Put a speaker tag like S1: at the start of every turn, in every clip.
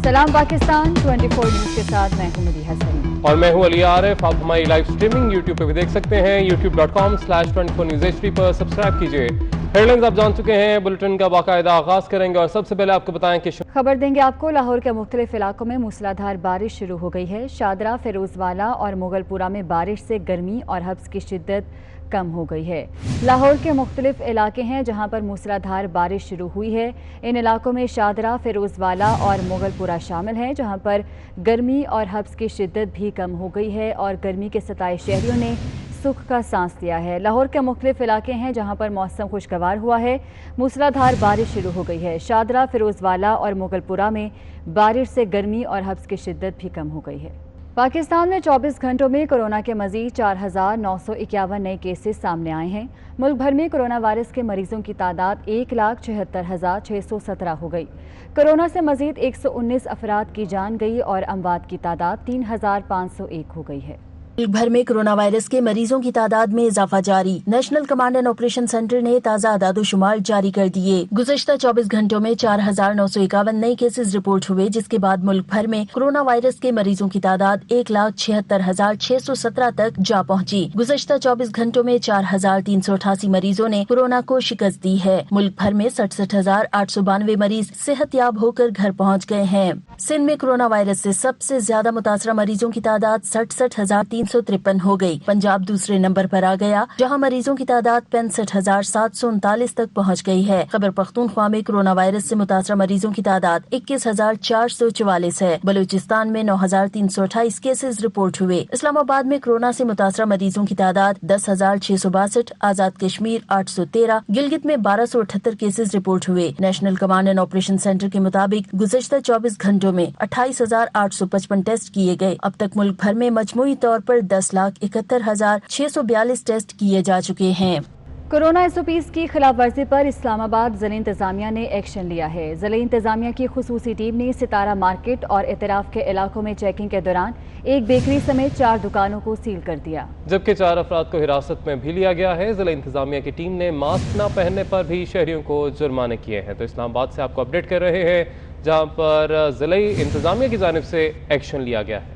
S1: सलाम पाकिस्तान 24 न्यूज़ के साथ मैं हूं मदीहा सलीम
S2: और मैं हूं अली आरिफ। आप हमारी लाइव स्ट्रीमिंग YouTube पे भी देख सकते हैं। youtube.com/24newshd पर सब्सक्राइब कीजिए। हेडलाइंस आप जान चुके हैं, बुलेटिन का बाकायदा आगाज करेंगे और सबसे पहले आपको बताएं कि
S1: खबर देंगे आपको लाहौर के मुख्तलिफ इलाकों में मूसलाधार बारिश शुरू हो गई है। शादरा, फिरोजवाला और मुगलपुरा में बारिश से गर्मी और हब्स की शिद्दत कम हो गई है। लाहौर के मुख्तलिफ इलाके हैं जहां पर मूसलाधार बारिश शुरू हुई है। इन इलाकों में शादरा, फिरोजवाला और मुगलपुरा शामिल हैं जहां पर गर्मी और हब्स की शिद्दत भी कम हो गई है और गर्मी के सताए शहरियों ने सुख का सांस लिया है। लाहौर के मुख्तलिफ इलाके हैं जहां पर मौसम खुशगवार हुआ है। मूसलाधार बारिश शुरू हो गई है। शादरा, फिरोजवाला और मुगलपुरा में बारिश से गर्मी और हब्स की शिद्दत भी कम हो गई है। पाकिस्तान में 24 घंटों में कोरोना के मजीद 4,951 नए केसेस सामने आए हैं। मुल्क भर में कोरोना वायरस के मरीजों की तादाद 1,76,617 हो गई। कोरोना से मजीद 119 अफराद की जान गई और अमवात की तादाद 3,501 हो गई है।
S3: मुल्क भर में कोरोना वायरस के मरीजों की तादाद में इजाफा जारी। National command and operation centre ने ताज़ा आदादोशुमार जारी कर दिए। गुज़श्ता 24 घंटों में 4,951 नए केसेस रिपोर्ट हुए, जिसके बाद मुल्क भर में कोरोना वायरस के मरीजों की तादाद 1,76,617 तक जा पहुंची। गुज़श्ता 24 घंटों में 4,388 मरीजों ने कोरोना को शिकस्त दी है। मुल्क भर में 67,892 मरीज सेहतयाब होकर घर पहुँच गए हैं। सिंध में कोरोना वायरस से सबसे ज्यादा मुतासरा मरीजों की तादाद 67,353 हो गई। पंजाब दूसरे नंबर पर आ गया, जहां मरीजों की तादाद 65,739 तक पहुंच गई है। खैबर पख्तूनख्वा में कोरोना वायरस से मुतासरा मरीजों की तादाद 21,444 है। बलूचिस्तान में 9,328 केसेस रिपोर्ट हुए। इस्लामाबाद में कोरोना से मुतासरा मरीजों की तादाद 10,662, आजाद कश्मीर 813, गिलगित में 1,278 केसेस रिपोर्ट हुए। National command and operation centre के मुताबिक गुज़श्ता 24 घंटों में 28,855 टेस्ट किए गए। अब तक मुल्क भर में मजमूई तौर पर 10,71,642 टेस्ट किए जा चुके हैं।
S1: कोरोना SOPs की खिलाफ वर्जी पर इस्लामाबाद ज़िला इंतजामिया ने एक्शन लिया है। ज़िला इंतजामिया की खुसूसी टीम ने सितारा मार्केट और इतराफ के इलाकों में चेकिंग के दौरान एक बेकरी समेत 4 दुकानों को सील कर दिया,
S2: जबकि 4 अफराद को हिरासत में भी लिया गया है। ज़िला इंतजामिया की टीम ने मास्क न पहनने पर भी शहरियों को जुर्माने किए हैं। तो इस्लामाबाद से आपको अपडेट कर रहे हैं, जहां पर ज़िला इंतजामिया की जानिब से एक्शन लिया गया है।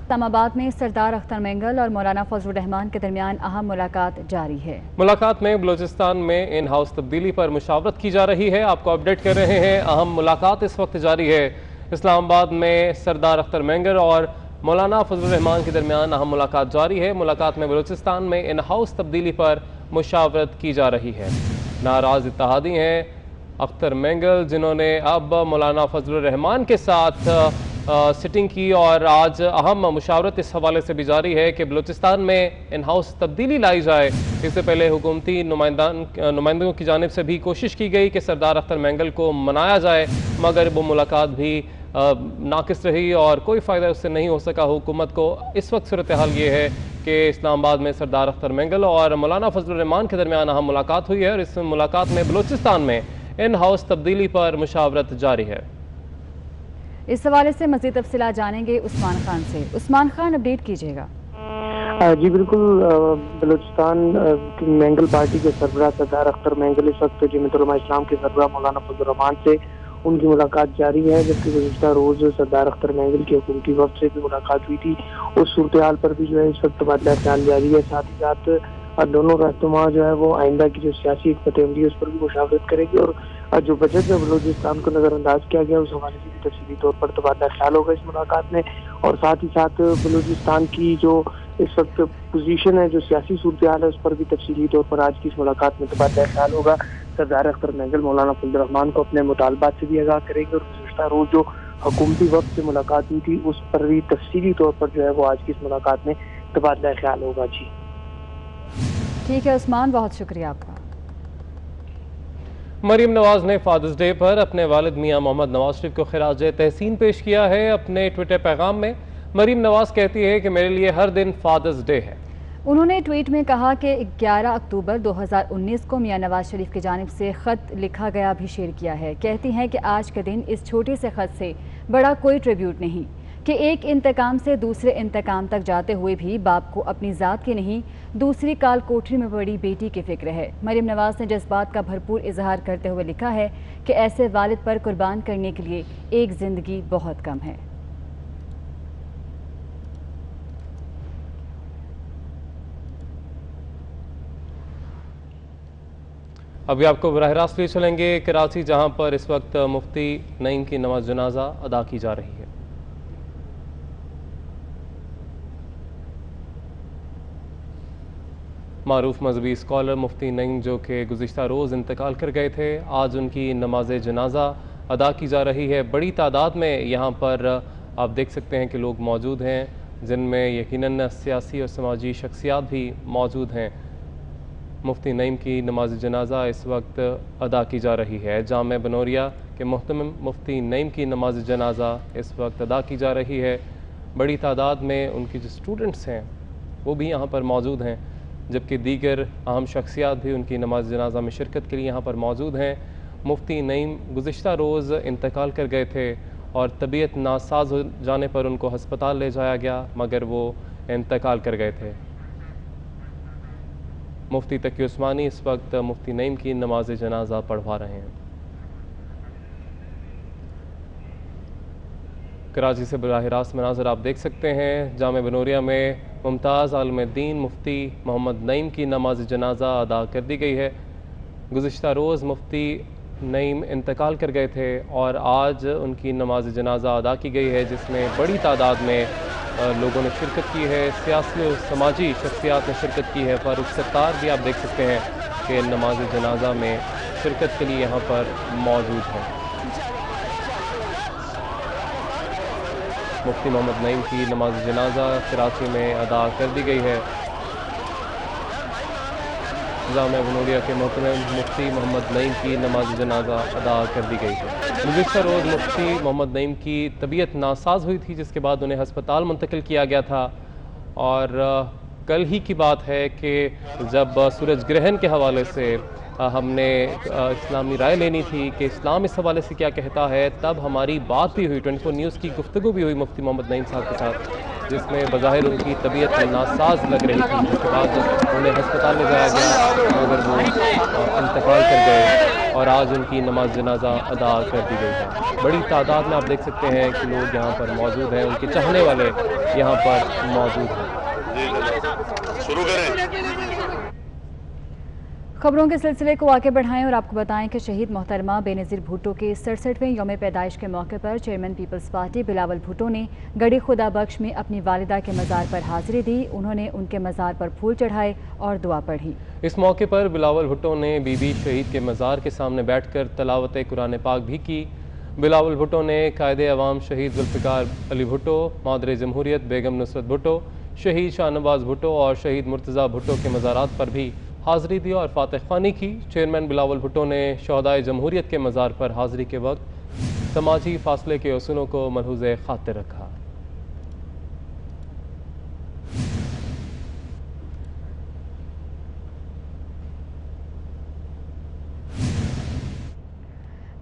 S1: इस्लामाबाद में सरदार अख्तर मेंगल और मौलाना फजलुर रहमान के दरमियान अहम मुलाकात जारी है।
S2: मुलाकात में बलूचिस्तान में इन हाउस तब्दीली पर मुशावरत की जा रही है। आपको अपडेट कर रहे हैं, अहम मुलाकात इस वक्त जारी है। इस्लामाबाद में सरदार अख्तर मेंगल और मौलाना फजलुर रहमान के दरमियान अहम मुलाकात जारी है। मुलाकात में बलूचिस्तान में इन हाउस तब्दीली पर मुशावरत की जा रही है। नाराज इत्तेहादी हैं अख्तर मेंगल, जिन्होंने अब मौलाना फजलुर रहमान के साथ सिटिंग की और आज अहम मुशावरत इस हवाले से भी जारी है कि बलूचिस्तान में इन हाउस तब्दीली लाई जाए। इससे पहले हुकूमती नुमाइंदों की जानिब से भी कोशिश की गई कि सरदार अख्तर मेंगल को मनाया जाए, मगर वो मुलाकात भी नाकिस रही और कोई फ़ायदा उससे नहीं हो सका। हुकूमत को इस वक्त सूरत हाल ये है कि इस्लामाबाद में सरदार अख्तर मेंगल और मौलाना फजलुर रहमान के दरमियान अहम मुलाकात हुई है और इस मुलाकात में बलूचिस्तान में इन हाउस तब्दीली पर मुशावरत जारी है।
S1: इस हवाले से मज़ीद तफसीलात जानेंगे उस्मान खान से। उस्मान खान, अपडेट कीजिएगा।
S4: जी बिल्कुल, बलूचिस्तान मेंगल पार्टी के सरबराह सरदार अख्तर मेंगल इस वक्त जमीयत उलमा इस्लाम के सरबराह मौलाना फजलुर रहमान से उनकी मुलाकात जारी है, जबकि गुज़श्ता रोज़ सरदार अख्तर मेंगल की हुकूमती वक्त से भी मुलाकात हुई थी। उस सूरत हाल पर भी जो है इस वक्त तबादला ख्याल जारी है। साथ ही साथ दोनों रहनुमा जो है वो आइंदा की जो सियासी हिकमत-ए-अमली है उस पर भी मुशावरत करेंगी और जो बजट में बलूचिस्तान को नज़रअंदाज किया गया उस हवाले से भी तफसीली तौर पर तबादला ख्याल होगा इस मुलाकात में। और साथ ही साथ बलूचिस्तान की जो इस वक्त पोजीशन है, जो सियासी सूरत हाल है, उस पर भी तफसीली तौर पर आज की इस मुलाकात में तबादला ख्याल होगा। सरदार अख्तर मेंगल मौलाना फजलुर रहमान को अपने मुतालबात से भी आगाह करेंगे और गुज़श्ता रोज़ जो हुकूमती वक्त से मुलाकात हुई थी उस पर भी तफसीली तौर पर जो है वो आज की इस मुलाकात में तबादला ख्याल होगा। जी
S1: ठीक है उस्मान, बहुत शुक्रिया आपका।
S2: मरीम नवाज ने फादर्स डे पर अपने वालिद मियां मोहम्मद नवाज शरीफ को खिराज तहसीन पेश किया है। अपने ट्विटर पैगाम में मरीम नवाज कहती है कि मेरे लिए हर दिन फादर्स डे है।
S1: उन्होंने ट्वीट में कहा कि 11 अक्टूबर 2019 को मियां नवाज शरीफ की जानिब से ख़त लिखा गया भी शेयर किया है। कहती हैं कि आज के दिन इस छोटे से ख़त से बड़ा कोई ट्रिब्यूट नहीं कि एक इंतकाम से दूसरे इंतकाम तक जाते हुए भी बाप को अपनी ज़ात की नहीं दूसरी काल कोठरी में पड़ी बेटी की फिक्र है। मरीम नवाज ने जज्बात का भरपूर इजहार करते हुए लिखा है कि ऐसे वालिद पर कुर्बान करने के लिए एक जिंदगी बहुत कम है।
S2: अभी आपको बराह रास्त ले चलेंगे कराची, जहां पर इस वक्त मुफ्ती नईम की नमाज जनाजा अदा की जा रही है। मारूफ मजहबी स्कॉलर मुफ्ती नईम जो कि गुज़िश्ता रोज़ इंतकाल कर गए थे, आज उनकी नमाज जनाजा अदा की जा रही है। बड़ी तादाद में यहाँ पर आप देख सकते हैं कि लोग मौजूद हैं, जिनमें यकीनन सियासी और समाजी शख्सियात भी मौजूद हैं। मुफ्ती नईम की नमाज जनाजा इस वक्त अदा की जा रही है। जामे बनोरिया के मुहतरम मुफ्ती नईम की नमाज जनाजा इस वक्त अदा की जा रही है। बड़ी तादाद में उनके जो स्टूडेंट्स हैं वो भी यहाँ पर मौजूद हैं, जबकि दीगर अहम शख्सियात भी उनकी नमाज जनाजा में शिरकत के लिए यहाँ पर मौजूद हैं। मुफ्ती नईम गुज़िश्ता रोज़ इंतकाल कर गए थे और तबीयत नासाज हो जाने पर उनको हस्पताल ले जाया गया, मगर वो इंतकाल कर गए थे। मुफ्ती तकी उस्मानी इस वक्त मुफ्ती नईम की नमाज जनाजा पढ़वा रहे हैं। कराची से बराह रास्त मनाज़र आप देख सकते हैं। जामे बनोरिया में मुमताज़ आलिम दीन मुफ्ती मोहम्मद नईम की नमाज जनाजा अदा कर दी गई है। गुज़िश्ता रोज़ मुफ्ती नईम इंतकाल कर गए थे और आज उनकी नमाज जनाजा अदा की गई है, जिसमें बड़ी तादाद में लोगों ने शिरकत की है। सियासी और समाजी शख्सियात ने शिरकत की है। फारूक सत्तार भी आप देख सकते हैं कि नमाज जनाजा में शिरकत के लिए यहाँ पर मौजूद हैं। मुफ्ती मोहम्मद नईम की नमाज जनाजा कराची में अदा कर दी गई है। जामिया बनोरिया के मोहतरम मुफ्ती मोहम्मद नईम की नमाज जनाजा अदा कर दी गई है। गुज़िश्ता रोज़ मुफ्ती मोहम्मद नईम की तबीयत नासाज हुई थी, जिसके बाद उन्हें हस्पताल मुंतकिल किया गया था। और कल ही की बात है कि जब सूरज ग्रहण के हवाले से हमने इस्लामी राय लेनी थी कि इस्लाम इस हवाले से क्या कहता है, तब हमारी बात भी हुई, 24 न्यूज़ की गुफ्तगू भी हुई मुफ्ती मोहम्मद नईम साहब के साथ, जिसमें बज़ाहिर उनकी तबीयत नासाज लग रही थी। जिसके बाद उन्हें हस्पताल ले जाया गया, मगर वो इंतकाल कर गए और आज उनकी नमाज जनाजा अदा कर दी गई है। बड़ी तादाद में आप देख सकते हैं कि लोग यहाँ पर मौजूद हैं, उनके चाहने वाले यहाँ पर मौजूद हैं। शुरू करें।
S1: खबरों के सिलसिले को आगे बढ़ाएं और आपको बताएं कि शहीद मोहतरमा बेनज़ीर भुट्टो के 67वें यौम पैदाइश के मौके पर चेयरमैन पीपल्स पार्टी बिलावल भुट्टो ने गढ़ी खुदा बख्श में अपनी वालिदा के मज़ार पर हाज़िरी दी। उन्होंने उनके मज़ार पर फूल चढ़ाए और दुआ पढ़ी।
S2: इस मौके पर बिलावल भुट्टो ने बीबी शहीद के मज़ार के सामने बैठकर तलावत कुरान पाक भी की। बिलावल भुट्टो ने कायदे अवाम शहीद जुल्फ़िकार अली भुट्टो, मादरे जमहूरियत बेगम नुसरत भुट्टो, शहीद शाहनवाज भुट्टो और शहीद मुर्तज़ा भुट्टो के मज़ारात पर भी हाज़िरी दी और फातिह ख़्वानी की। चेयरमैन बिलावल भुट्टो ने शहदाए जमहूरियत के मज़ार पर हाज़िरी के वक्त समाजी फासले के उसूलों को मलहूज़े ख़ातिर रखा।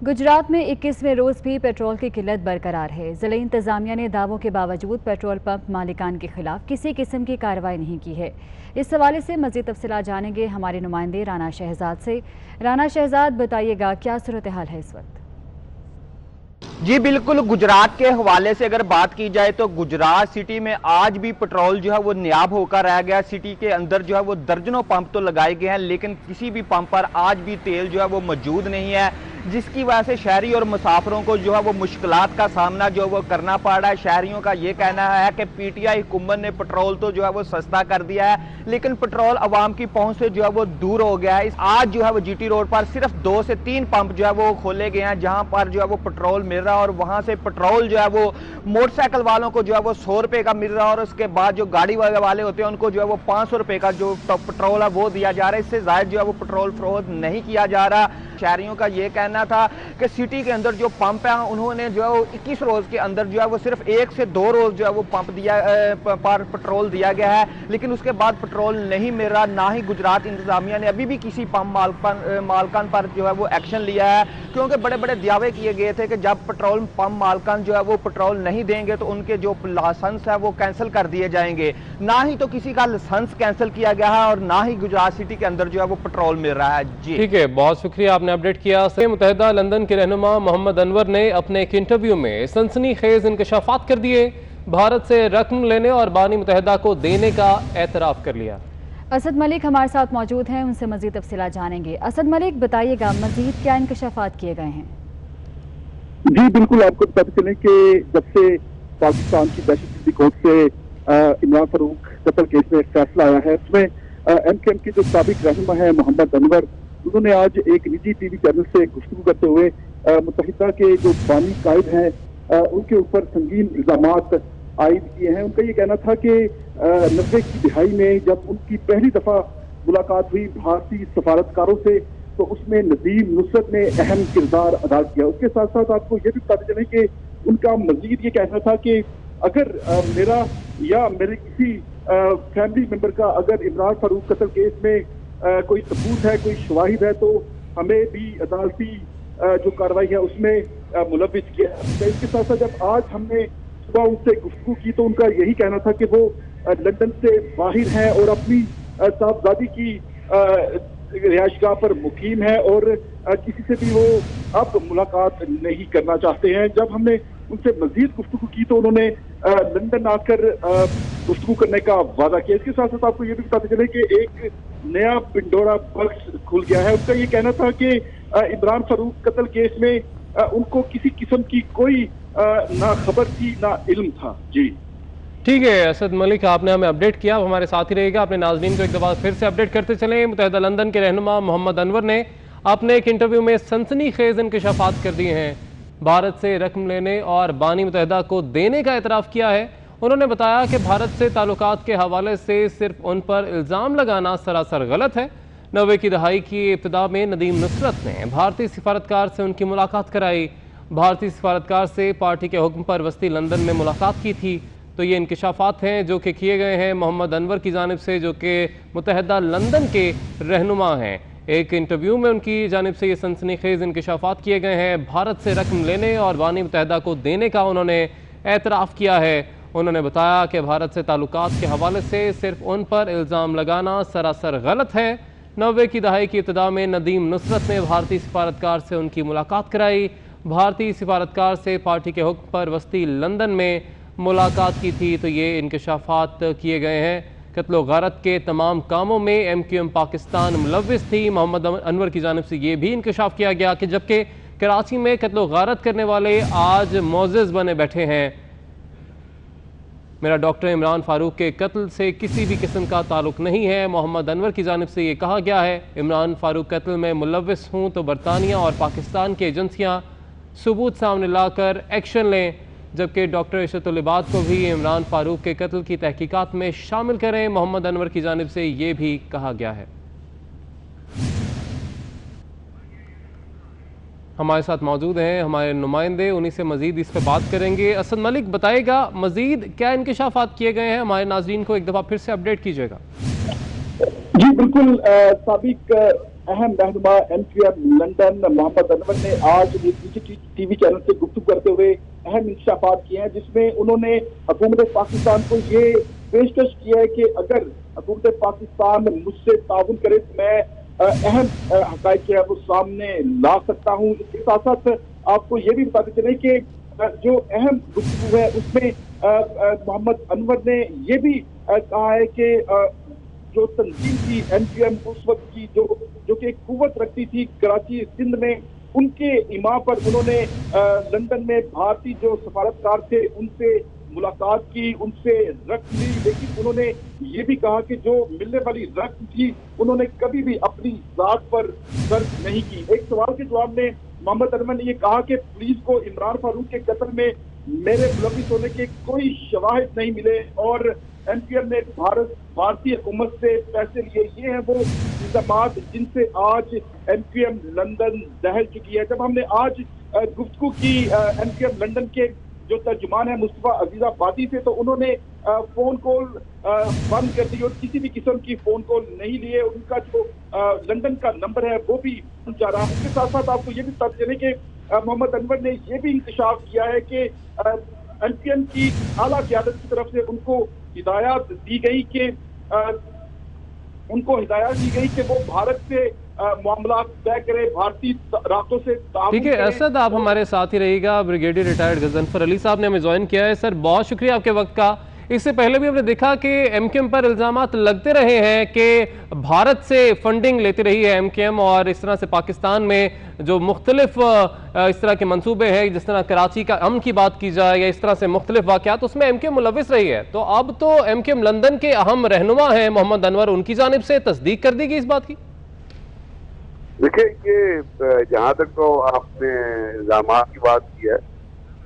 S1: गुजरात में 21वें रोज़ भी पेट्रोल की किल्लत बरकरार है। ज़िला इंतज़ामिया ने दावों के बावजूद पेट्रोल पंप मालिकान के खिलाफ किसी किस्म की कार्रवाई नहीं की है। इस हवाले से मज़ीद तफसीलात जानेंगे हमारे नुमाइंदे राना शहजाद से। राना शहजाद, बताइएगा क्या सूरत हाल है इस वक्त?
S5: जी बिल्कुल, गुजरात के हवाले से अगर बात की जाए तो गुजरात सिटी में आज भी पेट्रोल जो है वो नायाब होकर रह गया। सिटी के अंदर जो है वो दर्जनों पंप तो लगाए गए हैं, लेकिन किसी भी पंप पर आज भी तेल जो है वो मौजूद नहीं है, जिसकी वजह से शहरी और मुसाफिरों को जो है वो मुश्किलात का सामना जो है वो करना पड़ रहा है। शहरियों का ये कहना है कि पीटीआई हुकूमत ने पेट्रोल तो जो है वो सस्ता कर दिया है, लेकिन पेट्रोल आवाम की पहुंच से जो है वो दूर हो गया है। आज जो है वो जीटी रोड पर सिर्फ 2 से 3 पंप जो है वो खोले गए हैं, जहां पर जो है वो पेट्रोल मिल रहा है और वहां से पेट्रोल जो है वो मोटरसाइकिल वालों को जो है वो 100 रुपए का मिल रहा है और उसके बाद जो गाड़ी वाले होते हैं उनको जो है वो 500 रुपए का जो पेट्रोल है वो दिया जा रहा है। इससे ज्यादा जो है वो पेट्रोल फरोख्त नहीं किया जा रहा। شہریوں کا یہ کہنا تھا کہ سٹی کے اندر جو پمپ ہیں انہوں نے جو ہے وہ 21 روز کے اندر جو ہے وہ صرف 1 سے 2 روز جو ہے وہ پمپ پر پٹرول دیا گیا ہے، لیکن اس کے بعد پٹرول نہیں مل رہا۔ نہ ہی گجرات انتظامیہ نے ابھی بھی کسی پمپ مالکان پر جو ہے وہ ایکشن لیا ہے، کیونکہ بڑے بڑے دعوے کیے گئے تھے کہ جب پٹرول پمپ مالکان جو ہے وہ پٹرول نہیں دیں گے تو ان کے جو لائسنس ہے وہ کینسل کر دیے جائیں گے۔ نہ ہی تو کسی کا لائسنس کینسل کیا گیا ہے اور نہ ہی گجرات سٹی کے اندر جو ہے وہ پٹرول مل رہا ہے۔ جی
S2: ٹھیک ہے، بہت شکریہ، آپ نے اپڈیٹ کیا۔ متحدہ لندن کے رہنما محمد انور نے اپنے ایک انٹرویو میں سنسنی خیز انکشافات کر دیے، بھارت سے رقم لینے اور بانی متحدہ کو دینے کا اعتراف کر لیا۔
S1: اسد ملک ہمارے ساتھ موجود ہیں، ان سے مزید تفصیلات جانیں گے۔ اسد ملک، بتائیے گا مزید کیا انکشافات کیے گئے ہیں؟
S6: جی بالکل، آپ کو بتا چلیں کہ جب سے پاکستان کی دہشت گردی کورٹ سے عمران فاروق قتل کیس میں ایک فیصلہ آیا ہے، اس میں ایم کیو ایم کے جو سابق رہنما ہے محمد انور، انہوں نے آج ایک نجی ٹی وی چینل سے گفتگو کرتے ہوئے متحدہ کے جو بانی قائد ہیں ان کے اوپر سنگین الزامات عائد کیے ہیں۔ ان کا یہ کہنا تھا کہ 90 کی دہائی میں جب ان کی پہلی دفعہ ملاقات ہوئی بھارتی سفارتکاروں سے تو اس میں ندیم نصرت نے اہم کردار ادا کیا۔ اس کے ساتھ ساتھ آپ کو یہ بھی بتاتے چلیں کہ ان کا مزید یہ کہنا تھا کہ اگر میرا یا میرے کسی فیملی ممبر کا اگر عمران فاروق قتل کیس میں کوئی ثبوت ہے، کوئی شواہد ہے، تو ہمیں بھی عدالتی جو کارروائی ہے اس میں ملوث کیا۔ اس کے ساتھ ساتھ جب آج ہم نے صبح ان سے گفتگو کی تو ان کا یہی کہنا تھا کہ وہ لندن سے باہر ہیں اور اپنی صاحبزادی کی رہائش گاہ پر مقیم ہے اور کسی سے بھی وہ اب ملاقات نہیں کرنا چاہتے ہیں۔ جب ہم نے ان سے مزید گفتگو کی تو انہوں نے لندن آ کر گفتگو کرنے کا وعدہ کیا۔ اس کے ساتھ ساتھ آپ کو یہ بھی بتاتے چلے کہ ایک نیا پنڈورا باکس کھل گیا ہے۔ ان کا یہ کہنا تھا کہ عمران فاروق قتل کیس میں ان کو کسی قسم کی کوئی نہ خبر تھی نہ علم تھا۔ جی
S2: ٹھیک ہے اسد ملک، آپ نے ہمیں اپڈیٹ کیا، ہمارے ساتھ ہی رہے گا۔ اپنے ناظرین کو ایک دفعہ پھر سے اپڈیٹ کرتے چلیں۔ متحدہ لندن کے رہنما محمد انور نے اپنے ایک انٹرویو میں سنسنی خیز انکشافات کر دیے ہیں، بھارت سے رقم لینے اور بانی متحدہ کو دینے کا اعتراف کیا ہے۔ انہوں نے بتایا کہ بھارت سے تعلقات کے حوالے سے صرف ان پر الزام لگانا سراسر غلط ہے۔ 90 کی دہائی کی ابتدا میں ندیم نصرت نے بھارتی سفارتکار سے ان کی ملاقات کرائی، بھارتی سفارتکار سے پارٹی کے حکم پر وسطی لندن میں ملاقات کی تھی۔ تو یہ انکشافات ہیں جو کہ کیے گئے ہیں محمد انور کی جانب سے، جو کہ متحدہ لندن کے رہنما ہیں۔ ایک انٹرویو میں ان کی جانب سے یہ سنسنی خیز انکشافات کیے گئے ہیں۔ بھارت سے رقم لینے اور بانی متحدہ کو دینے کا انہوں نے اعتراف کیا ہے۔ انہوں نے بتایا کہ بھارت سے تعلقات کے حوالے سے صرف ان پر الزام لگانا سراسر غلط ہے۔ 90 کی دہائی کی ابتدا میں ندیم نصرت نے بھارتی سفارتکار سے ان کی ملاقات کرائی، بھارتی سفارتکار سے پارٹی کے حکم پر وسطی لندن میں ملاقات کی تھی۔ تو یہ انکشافات کیے گئے ہیں۔ قتل و غارت کے تمام کاموں میں ایم کیو ایم پاکستان ملوث تھی۔ محمد انور کی جانب سے یہ بھی انکشاف کیا گیا کہ جبکہ کراچی میں قتل و غارت کرنے والے آج معزز بنے بیٹھے ہیں، میرا ڈاکٹر عمران فاروق کے قتل سے کسی بھی قسم کا تعلق نہیں ہے۔ محمد انور کی جانب سے یہ کہا گیا ہے عمران فاروق قتل میں ملوث ہوں تو برطانیہ اور پاکستان کی ایجنسیاں ثبوت سامنے لا کر ایکشن لیں، جبکہ ڈاکٹر عشرت العباد کو بھی عمران فاروق کے قتل کی تحقیقات میں شامل کریں۔ محمد انور کی جانب سے یہ بھی کہا گیا ہے۔ ہمارے ساتھ موجود ہیں ہمارے نمائندے، انہی سے مزید اس پہ بات کریں گے۔ اسد ملک، بتائے گا مزید کیا انکشافات کیے گئے ہیں؟ ہمارے ناظرین کو ایک دفعہ پھر سے اپڈیٹ کیجیے گا۔
S6: جی بالکل، سابق اہم رہنما M Q M London Muhammad Anwar نے آج ٹی وی چینل سے گفتگو کرتے ہوئے اہم انکشافات کیے ہیں، جس میں انہوں نے حکومت پاکستان کو یہ پیشکش کی ہے کہ اگر حکومت پاکستان مجھ سے تعاون کرے تو میں اہم حقائق کے وہ سامنے لا سکتا ہوں۔ اس کے ساتھ ساتھ آپ کو یہ بھی بتاتے چلیں کہ جو اہم گفتگو ہے اس میں محمد انور نے یہ بھی کہا ہے کہ جو تنظیم تھی ایم کیو ایم اس وقت کی جو کہ قوت رکھتی تھی کراچی سندھ میں، ان کے ایما پر انہوں نے لندن میں بھارتی جو سفارتکار تھے ان سے ملاقات کی، ان سے رقم لی، لیکن انہوں نے یہ بھی کہا کہ جو ملنے والی رقم تھی انہوں نے کبھی بھی اپنی ذات پر خرچ نہیں کی۔ ایک سوال کے جواب میں محمد انور نے یہ کہا کہ پولیس کو عمران فاروق کے قتل میں میرے ملوث ہونے کے کوئی شواہد نہیں ملے اور MQM ने भारतीय हुकूमत से पैसे लिए। ये हैं वो इल्जामात जिनसे आज MQM लंदन दहल चुकी है। जब हमने आज गुफ्तगू की MQM लंदन के जो तर्जुमान है मुस्तफा अजीजाबादी से, तो उन्होंने फोन कॉल बंद कर दी और किसी भी किस्म की फोन कॉल नहीं लिए। उनका जो लंदन का नंबर है वो भी जा रहा है। इसके साथ साथ आपको ये भी बता दें कि मोहम्मद अनवर ने ये भी इंकशाफ किया है कि MQM की आला क़यादत की तरफ से उनको हिदायत दी गई कि वो भारत से मामला तय करे, भारतीय रास्तों से।
S2: ठीक है असद, आप हमारे साथ ही रहिएगा। ब्रिगेडियर रिटायर्ड गजनफर अली साहब ने हमें ज्वाइन किया है। सर बहुत शुक्रिया आपके वक्त का। इससे पहले भी हमने देखा कि MQM पर इल्जामात लगते रहे हैं कि भारत से फंडिंग लेती रही है MQM, और इस तरह से पाकिस्तान में जो मुख्तलिफ इस तरह के मंसूबे हैं, जिस तरह कराची का अमन की बात की जाए या इस तरह से मुख्तलिफ वाक़यात, उसमें MQM मुलविस रही है। तो अब तो MQM लंदन के अहम रहनुमा हैं मोहम्मद अनवर, उनकी जानिब से तस्दीक कर दी गई इस बात की।
S7: देखिए, ये जहाँ तक तो आपने इल्जामात की बात की है,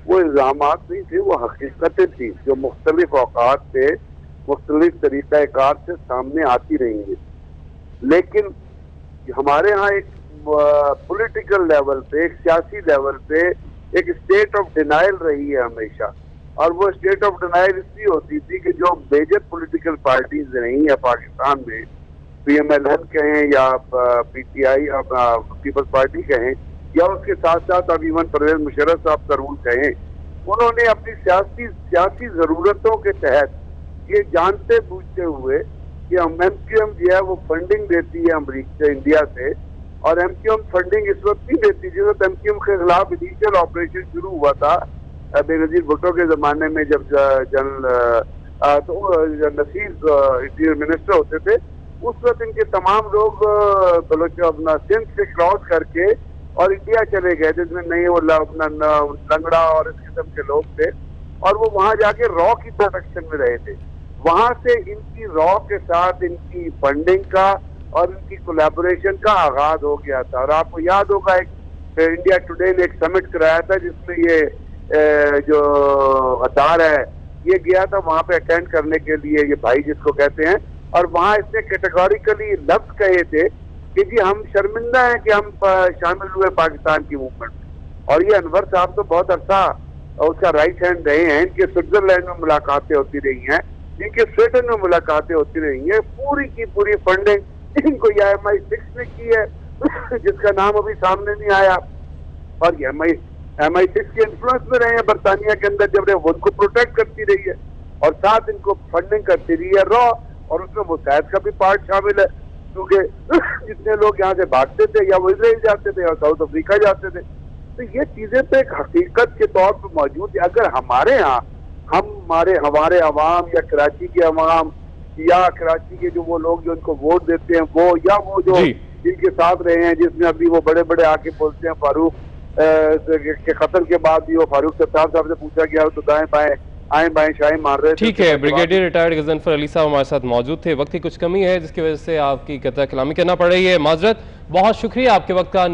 S7: वो इल्जामात नहीं थे, वो हकीकतें थी जो मुख्तलिफ औकात से मुख्तलिफ तरीक़ाकार से सामने आती रही हैं। लेकिन हमारे यहाँ एक पॉलिटिकल लेवल पे, एक सियासी लेवल पे एक स्टेट ऑफ डिनाइल रही है हमेशा। और वो स्टेट ऑफ डिनाइल इसलिए होती थी कि जो मेजर पॉलिटिकल पार्टीज रही है पाकिस्तान में, PMLN कहें या PTI या पीपल्स पार्टी कहें, या उसके साथ साथ अब इवन परवेज मुशर्रफ साहब का रूल कहें, उन्होंने अपनी सियासी जरूरतों के तहत ये जानते बूझते हुए कि MQM जो है वो फंडिंग देती है अमेरिका से, इंडिया से, और MQM फंडिंग इस वक्त नहीं देती जिस वक्त MQM के खिलाफ इनिशियल ऑपरेशन शुरू हुआ था बेनजीर भुट्टो के जमाने में, जब नसीर इंटीरियर मिनिस्टर होते थे। उस वक्त इनके तमाम लोग अपना सिंध से क्रॉस करके और इंडिया चले गए, जिसमें नहीं वो अपना लंगड़ा और इस किस्म के लोग थे, और वो वहां जाके रॉ की प्रोटेक्शन में रहे थे। वहां से इनकी रॉ के साथ इनकी फंडिंग का और इनकी कोलैबोरेशन का आगाज हो गया था। और आपको याद होगा एक इंडिया टुडे ने एक समिट कराया था जिसमें ये जो गद्दार है ये गया था वहां पे अटेंड करने के लिए, ये भाई जिसको कहते हैं, और वहां इसने कैटेगोरिकली लफ्ज कहे थे कि जी हम शर्मिंदा हैं कि हम शामिल हुए पाकिस्तान की मूवमेंट में। और ये अनवर साहब तो बहुत अर्सा उसका राइट हैंड रहे हैं, इनके स्विट्जरलैंड में मुलाकातें होती रही हैं, इनके स्वीडन में मुलाकातें होती रही हैं, पूरी की पूरी फंडिंग इनको MI6 ने की है जिसका नाम अभी सामने नहीं आया। और ये MI6 के इन्फ्लुएंस में रहे हैं बरतानिया के अंदर, जब उनको प्रोटेक्ट करती रही है और साथ इनको फंडिंग करती रही है रॉ, और उसमें मुस्तैद का भी पार्ट शामिल है, क्योंकि जितने लोग यहाँ से भागते थे या वो इजराइल जाते थे या साउथ अफ्रीका जाते थे। तो ये चीजें तो एक हकीकत के तौर पर मौजूद है। अगर हमारे यहाँ हमारे अवाम या कराची के अवाम या कराची के जो वो लोग जो उनको वोट देते हैं वो, या वो जो जिनके साथ रहे हैं, जिसमें अभी वो बड़े बड़े आके बोलते हैं फारूक के कत्ल के बाद भी वो फारूक सत्तार साहब से पूछा गया तो दाएं बाएं आए बाएं शाएं मार रहे थे।
S2: ठीक है, ब्रिगेडियर रिटायर्ड गजनफर अली साहब हमारे साथ मौजूद थे। वक्त की कुछ कमी है जिसकी वजह से आपकी कतई कलामी करना पड़ रही है, माजरत। बहुत शुक्रिया आपके वक्त का।